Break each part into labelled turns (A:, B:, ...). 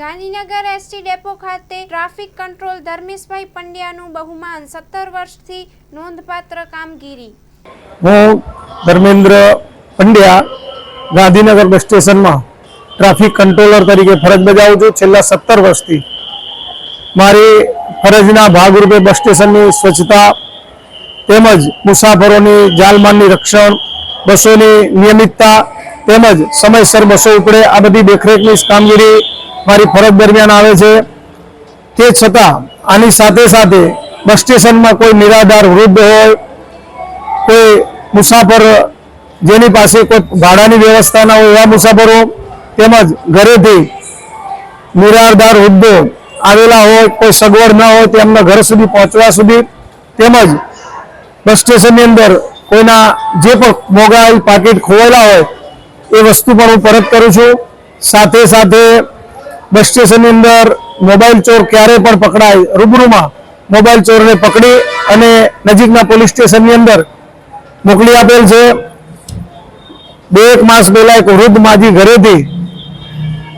A: Gandhinagar ST depot ખાતે traffic control Dharmeshbhai પંડ્યાનું બહુમાન 17 વર્ષથી નોંધપાત્ર કામગીરી।
B: હું ધર્મેન્દ્ર પંડ્યા ગાંધીનગર બસ સ્ટેશનમાં ટ્રાફિક કંટ્રોલર તરીકે ફરજ બજાવું છું। છેલ્લા 17 વર્ષથી મારી ફરજના ભાગરૂપે બસ સ્ટેશનની સ્વચ્છતા તેમજ મુસાફરોની જાનમાલની રક્ષણ, બસોની નિયમિતતા તેમજ સમયસર બસો ઉપડે આ બધી દેખરેખની કામગીરી મારી ફરજ દરમિયાન આવે છે। તે છતાં આની સાથે સાથે બસ સ્ટેશનમાં કોઈ નિરાધાર વૃદ્ધ હોય, કોઈ મુસાફર જેની પાસે કોઈ ભાડાની વ્યવસ્થા ના હોય એવા મુસાફરો તેમજ ઘરેથી નિરાધાર વૃદ્ધો આવેલા હોય, કોઈ સગવડ ના હોય તેમના ઘર સુધી પહોંચવા સુધી તેમજ બસ સ્ટેશનની અંદર કોઈના જે પણ મોબાઈલ પાકીટ ખોવાયેલા હોય એ વસ્તુ પણ હું પરત કરું છું। સાથે સાથે બસ સ્ટેશનની અંદર મોબાઈલ ચોર ક્યારે પણ પકડાય રૂબરૂમાં મોબાઈલ ચોરને પકડી અને નજીકના પોલીસ સ્ટેશનની અંદર મોકલી આપેલ છે। 2 માસ પહેલા એક વૃદ્ધ માજી ઘરેથી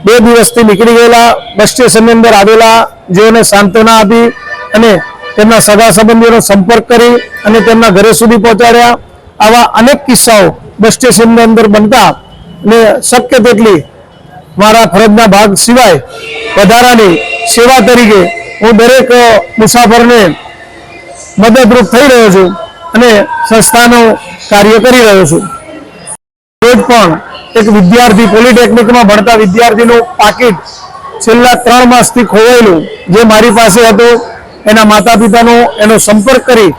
B: 2 દિવસથી નીકળી ગયેલા બસ સ્ટેશનની અંદર આવેલા જેઓને સાંત્વના આપી અને તેમના સગા સંબંધીઓનો સંપર્ક કરી અને તેમના ઘરે સુધી પહોંચાડ્યા। આવા અનેક કિસ્સાઓ બસ સ્ટેશનની અંદર બનતા અને શક્ય તેટલી મારા ફરજના ભાગ સિવાય વધારાની સેવા તરીકે હું દરેક મુસાફરને મદદરૂપ થઈ રહ્યો છું અને સંસ્થાનું કાર્ય કરી રહ્યો છું। રોજ પણ એક વિદ્યાર્થી પોલિટેકનિકમાં ભણતા વિદ્યાર્થીનું પાકીટ છેલ્લા 3 માસથી ખોવાયેલું જે મારી પાસે હતું એના માતા પિતાનો એનો સંપર્ક કરી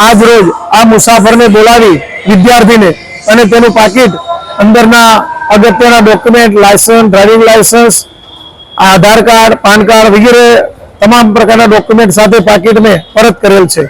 B: આજ રોજ આ મુસાફરને બોલાવી વિદ્યાર્થીને અને તેનું પાકીટ અંદરના અગત્યના ડોક્યુમેન્ટ, લાયસન્સ, ડ્રાઇવિંગ લાયસન્સ, આધાર કાર્ડ, પાન કાર્ડ વગેરે તમામ પ્રકારના ડોક્યુમેન્ટ સાથે પાકીટ મેં પરત કરેલ છે।